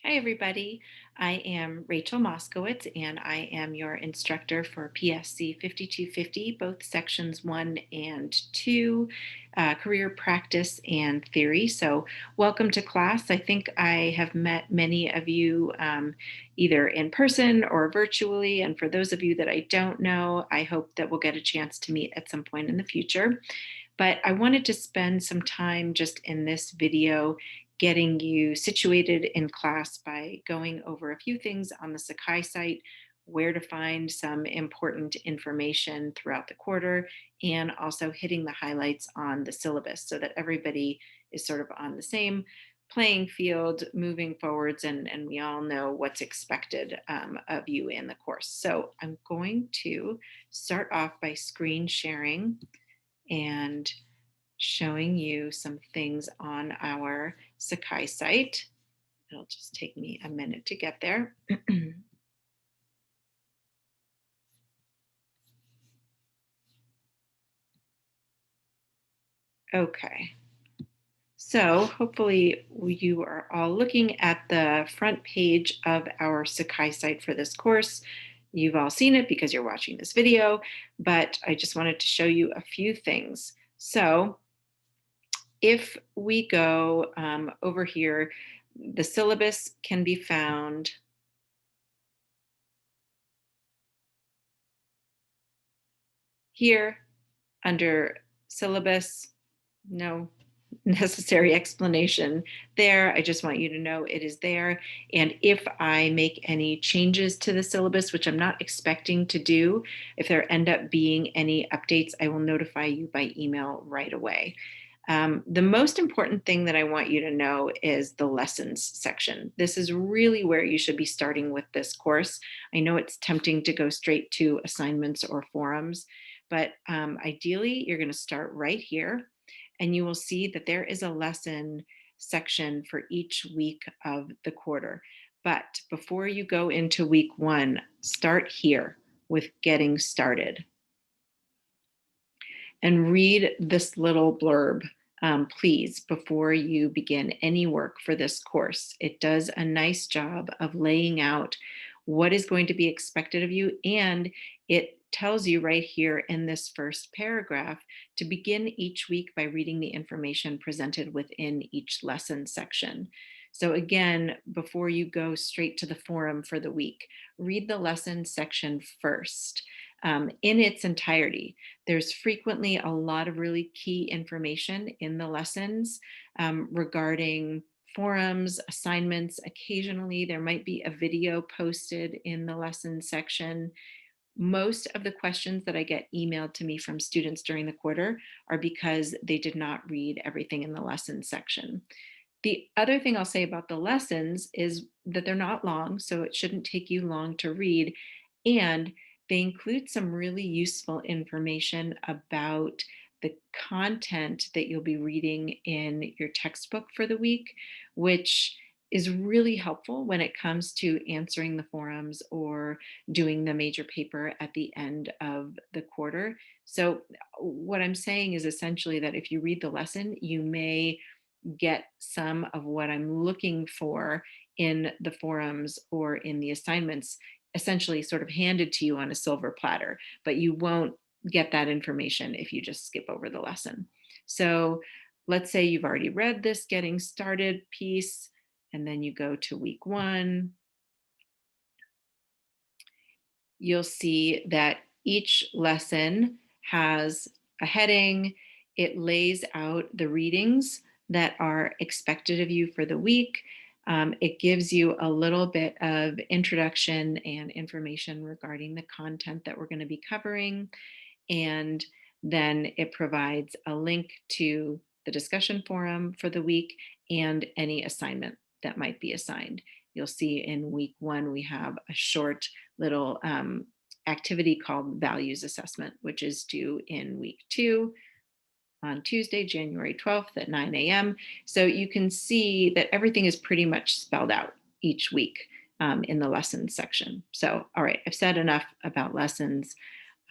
Hi, everybody. I am Rachel Moskowitz, and I am your instructor for PSC 5250, both sections 1 and 2, career practice and theory. So, welcome to class. I think I have met many of you either in person or virtually. And for those of you that I don't know, I hope that we'll get a chance to meet at some point in the future. But I wanted to spend some time just in this video getting you situated in class by going over a few things on the Sakai site, where to find some important information throughout the quarter, and also hitting the highlights on the syllabus so that everybody is sort of on the same playing field moving forwards, and we all know what's expected of you in the course. So I'm going to start off by screen sharing and showing you some things on our Sakai site. It'll just take me a minute to get there. Okay, so hopefully you are all looking at the front page of our Sakai site for this course. You've all seen it because you're watching this video, but I just wanted to show you a few things. So if we go over here, the syllabus can be found here under syllabus. No necessary explanation there. I just want you to know it is there. And if I make any changes to the syllabus, which I'm not expecting to do, if there end up being any updates, I will notify you by email right away. The most important thing that I want you to know is the lessons section. This is really where you should be starting with this course. I know it's tempting to go straight to assignments or forums, but ideally you're going to start right here, and you will see that there is a lesson section for each week of the quarter. But before you go into week 1, start here with getting started and read this little blurb, please, before you begin any work for this course. It does a nice job of laying out what is going to be expected of you, and it tells you right here in this first paragraph to begin each week by reading the information presented within each lesson section. So again, before you go straight to the forum for the week, read the lesson section first in its entirety. There's frequently a lot of really key information in the lessons regarding forums, assignments. Occasionally, there might be a video posted in the lesson section. Most of the questions that I get emailed to me from students during the quarter are because they did not read everything in the lesson section. The other thing I'll say about the lessons is that they're not long, so it shouldn't take you long to read. And they include some really useful information about the content that you'll be reading in your textbook for the week, which is really helpful when it comes to answering the forums or doing the major paper at the end of the quarter. So, what I'm saying is essentially that if you read the lesson, you may get some of what I'm looking for in the forums or in the assignments essentially sort of handed to you on a silver platter, but you won't get that information if you just skip over the lesson. So let's say you've already read this getting started piece, and then you go to week 1. You'll see that each lesson has a heading. It lays out the readings that are expected of you for the week. It gives you a little bit of introduction and information regarding the content that we're going to be covering. And then it provides a link to the discussion forum for the week and any assignment that might be assigned. You'll see in week 1, we have a short little activity called values assessment, which is due in week 2 on Tuesday, January 12th at 9 a.m. So you can see that everything is pretty much spelled out each week in the lessons section. So, all right, I've said enough about lessons.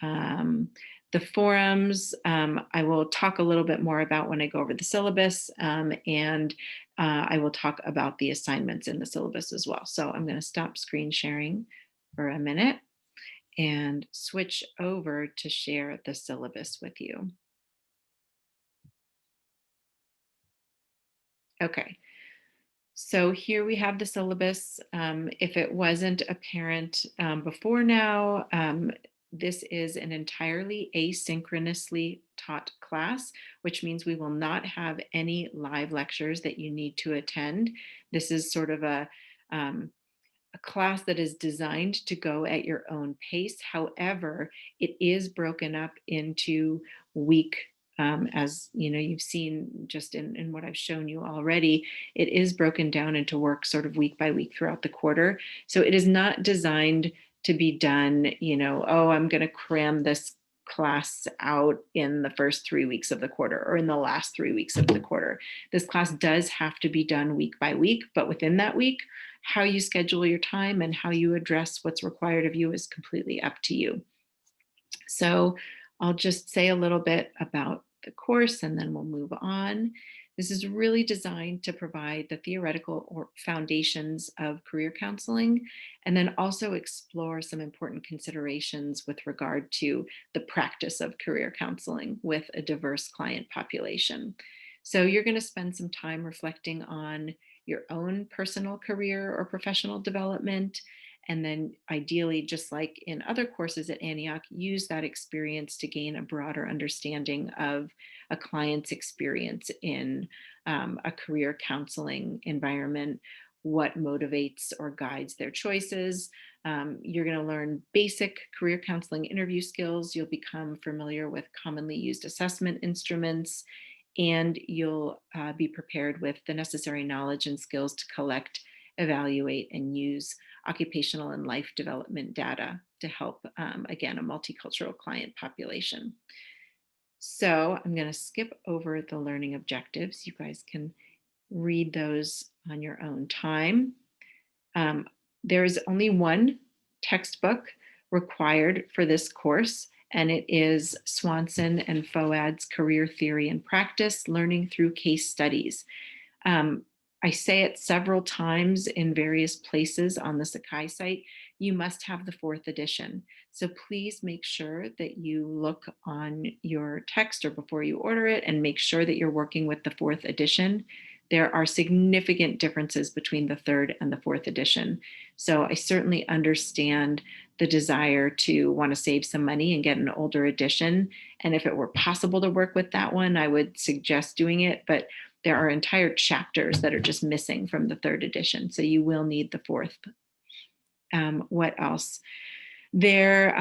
The forums, I will talk a little bit more about when I go over the syllabus, and I will talk about the assignments in the syllabus as well. So I'm going to stop screen sharing for a minute and switch over to share the syllabus with you. Okay, so here we have the syllabus. If it wasn't apparent before now, this is an entirely asynchronously taught class, which means we will not have any live lectures that you need to attend. This is sort of um, a class that is designed to go at your own pace. However, it is broken up into week, as you know, you've seen just in what I've shown you already, it is broken down into work sort of week by week throughout the quarter. So it is not designed to be done, oh, I'm going to cram this class out in the first 3 weeks of the quarter or in the last 3 weeks of the quarter. This class does have to be done week by week, but within that week, how you schedule your time and how you address what's required of you is completely up to you. So I'll just say a little bit about the course and then we'll move on. This is really designed to provide the theoretical or foundations of career counseling, and then also explore some important considerations with regard to the practice of career counseling with a diverse client population. So you're going to spend some time reflecting on your own personal career or professional development, and then ideally, just like in other courses at Antioch, use that experience to gain a broader understanding of a client's experience in a career counseling environment, what motivates or guides their choices. You're going to learn basic career counseling interview skills. You'll become familiar with commonly used assessment instruments, and you'll be prepared with the necessary knowledge and skills to collect, evaluate, and use occupational and life development data to help, again, a multicultural client population. So I'm going to skip over the learning objectives. You guys can read those on your own time. There is only one textbook required for this course, and it is Swanson and Foad's Career Theory and Practice, Learning Through Case Studies. I say it several times in various places on the Sakai site, you must have the 4th edition. So please make sure that you look on your text or before you order it and make sure that you're working with the 4th edition. There are significant differences between the 3rd and the 4th edition. So I certainly understand the desire to want to save some money and get an older edition. And if it were possible to work with that one, I would suggest doing it. But there are entire chapters that are just missing from the 3rd edition. So you will need the 4th. What else? There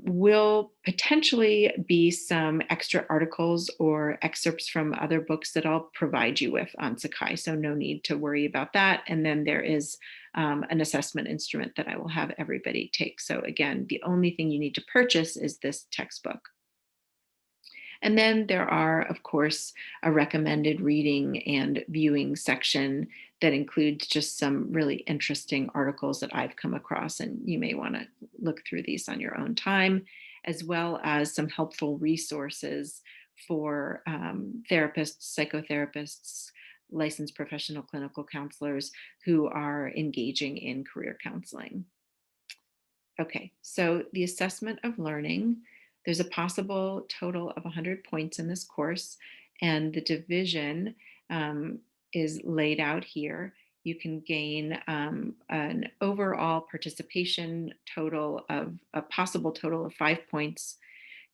will potentially be some extra articles or excerpts from other books that I'll provide you with on Sakai, so no need to worry about that. And then there is an assessment instrument that I will have everybody take. So again, the only thing you need to purchase is this textbook. And then there are, of course, a recommended reading and viewing section that includes just some really interesting articles that I've come across, and you may want to look through these on your own time, as well as some helpful resources for therapists, psychotherapists, licensed professional clinical counselors who are engaging in career counseling. Okay, so the assessment of learning, there's a possible total of 100 points in this course, and the division is laid out here. You can gain an overall participation total of a possible total of 5 points.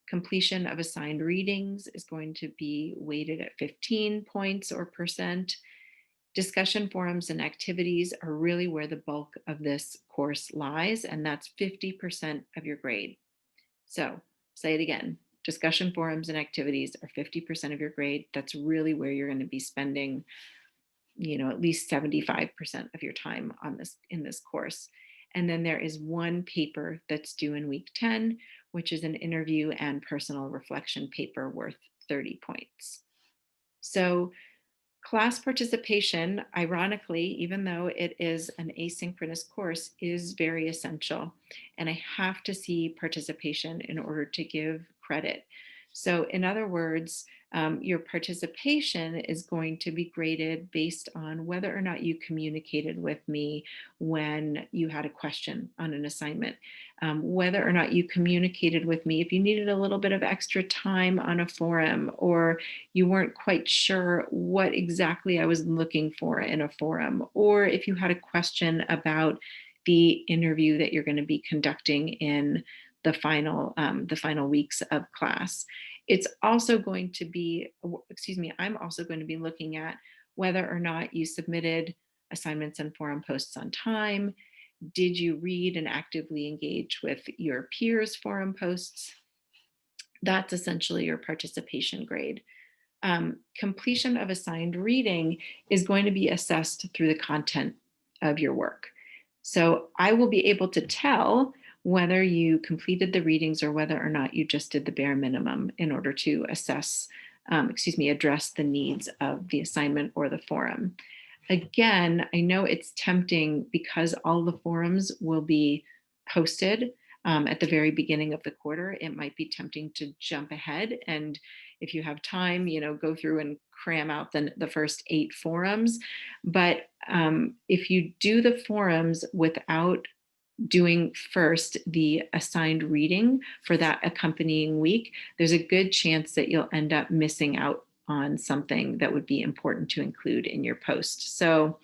Completion of assigned readings is going to be weighted at 15 points or percent. Discussion forums and activities are really where the bulk of this course lies, and that's 50% of your grade. So say it again, discussion forums and activities are 50% of your grade. That's really where you're going to be spending, at least 75% of your time on this in this course. And then there is one paper that's due in week 10, which is an interview and personal reflection paper worth 30 points. So class participation, ironically, even though it is an asynchronous course, is very essential. And I have to see participation in order to give credit. So in other words, your participation is going to be graded based on whether or not you communicated with me when you had a question on an assignment, whether or not you communicated with me if you needed a little bit of extra time on a forum, or you weren't quite sure what exactly I was looking for in a forum, or if you had a question about the interview that you're going to be conducting in the final weeks of class. It's also going to be, excuse me, I'm also going to be looking at whether or not you submitted assignments and forum posts on time. Did you read and actively engage with your peers' forum posts? That's essentially your participation grade. Completion of assigned reading is going to be assessed through the content of your work. So I will be able to tell whether you completed the readings or whether or not you just did the bare minimum in order to address the needs of the assignment or the forum. Again, I know it's tempting because all the forums will be posted at the very beginning of the quarter. It might be tempting to jump ahead, and if you have time, go through and cram out the first 8 forums. But if you do the forums without doing first the assigned reading for that accompanying week, there's a good chance that you'll end up missing out on something that would be important to include in your post. So,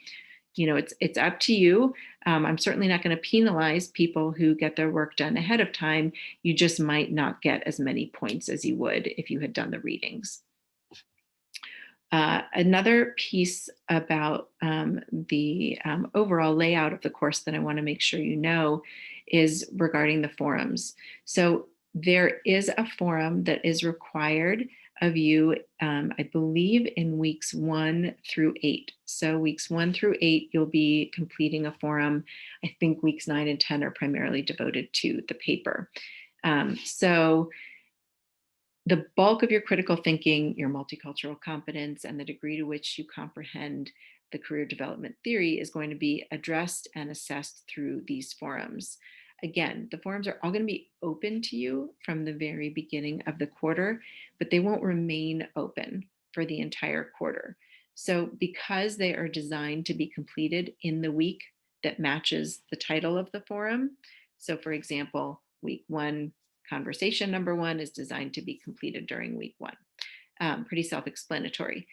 it's up to you. I'm certainly not going to penalize people who get their work done ahead of time. You just might not get as many points as you would if you had done the readings. Another piece about the overall layout of the course that I want to make sure you know is regarding the forums. So there is a forum that is required of you, I believe, in weeks 1 through 8. So weeks 1 through 8, you'll be completing a forum. I think weeks 9 and 10 are primarily devoted to the paper. So the bulk of your critical thinking, your multicultural competence, and the degree to which you comprehend the career development theory is going to be addressed and assessed through these forums. Again, the forums are all going to be open to you from the very beginning of the quarter, but they won't remain open for the entire quarter. So because they are designed to be completed in the week that matches the title of the forum, so for example, week 1, conversation number 1 is designed to be completed during week 1. Pretty self-explanatory.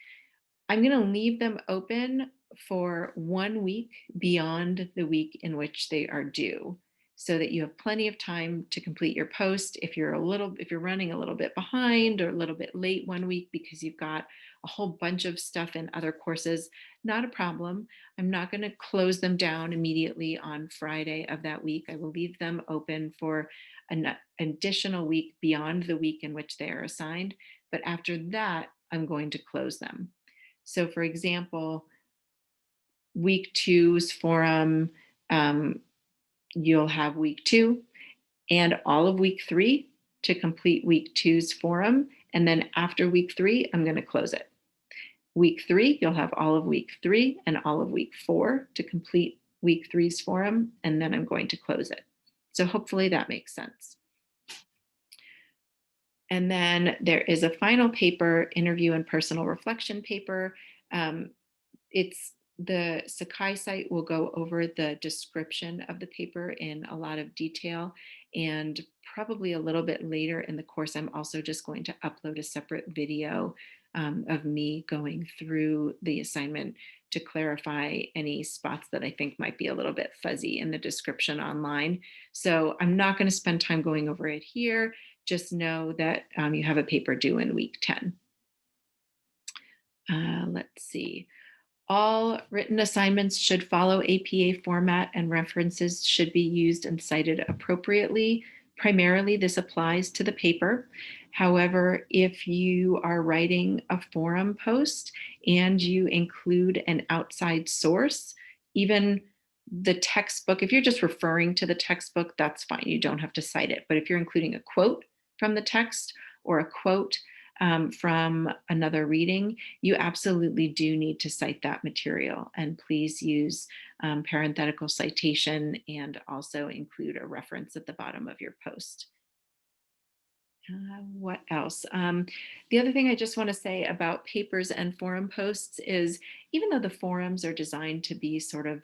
I'm going to leave them open for 1 week beyond the week in which they are due, so that you have plenty of time to complete your post. If you're running a little bit behind or a little bit late 1 week because you've got a whole bunch of stuff in other courses, not a problem. I'm not going to close them down immediately on Friday of that week. I will leave them open for an additional week beyond the week in which they are assigned. But after that, I'm going to close them. So for example, week 2's forum, you'll have week 2 and all of week 3 to complete week 2's forum. And then after week 3, I'm going to close it. Week 3, you'll have all of week 3 and all of week 4 to complete week 3's forum. And then I'm going to close it. So hopefully that makes sense. And then there is a final paper, interview and personal reflection paper. The Sakai site will go over the description of the paper in a lot of detail, and probably a little bit later in the course, I'm also just going to upload a separate video of me going through the assignment to clarify any spots that I think might be a little bit fuzzy in the description online. So I'm not going to spend time going over it here. Just know that you have a paper due in week 10. Let's see. All written assignments should follow APA format and references should be used and cited appropriately. Primarily, this applies to the paper. However, if you are writing a forum post and you include an outside source, even the textbook, if you're just referring to the textbook, that's fine. You don't have to cite it. But if you're including a quote from the text or a quote from another reading, you absolutely do need to cite that material. And please use parenthetical citation and also include a reference at the bottom of your post. What else? The other thing I just want to say about papers and forum posts is even though the forums are designed to be sort of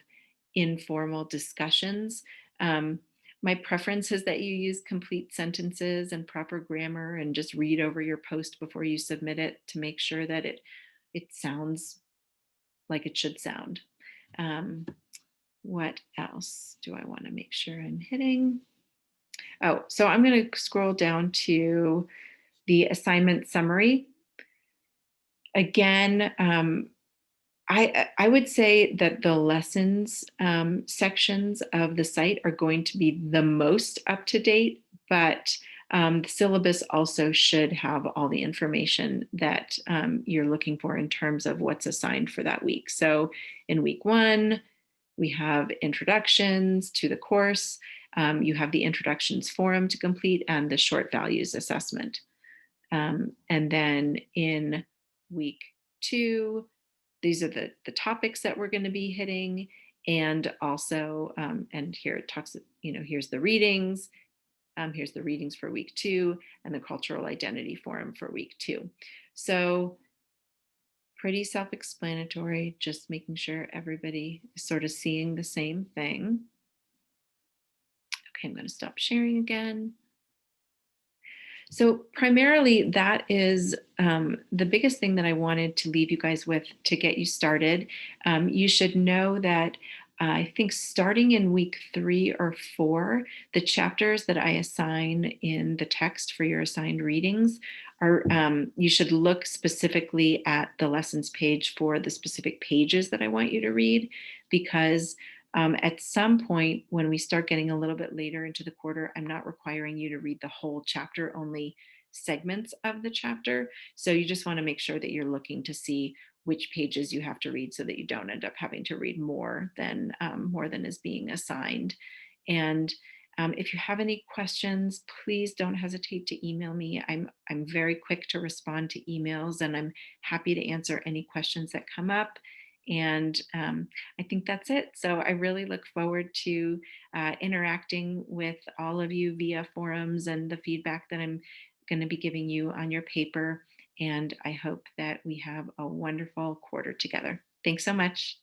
informal discussions, um, my preference is that you use complete sentences and proper grammar and just read over your post before you submit it to make sure that it sounds like it should sound. Um, what else do I want to make sure I'm hitting? Oh, so I'm going to scroll down to the assignment summary. Again, I would say that the lessons sections of the site are going to be the most up to date, but the syllabus also should have all the information that you're looking for in terms of what's assigned for that week. So in week 1, we have introductions to the course. You have the introductions forum to complete and the short values assessment. And then in week 2, these are the topics that we're going to be hitting. And also, and here it talks, here's the readings. Here's the readings for week 2 and the cultural identity forum for week 2. So pretty self-explanatory, just making sure everybody is sort of seeing the same thing. Okay, I'm going to stop sharing again. So primarily that is the biggest thing that I wanted to leave you guys with to get you started. You should know that I think starting in week 3 or 4, the chapters that I assign in the text for your assigned readings are, you should look specifically at the lessons page for the specific pages that I want you to read, because at some point, when we start getting a little bit later into the quarter, I'm not requiring you to read the whole chapter, only segments of the chapter. So you just want to make sure that you're looking to see which pages you have to read so that you don't end up having to read more than is being assigned. And if you have any questions, please don't hesitate to email me. I'm very quick to respond to emails, and I'm happy to answer any questions that come up. And I think that's it. So I really look forward to interacting with all of you via forums and the feedback that I'm going to be giving you on your paper. And I hope that we have a wonderful quarter together. Thanks so much.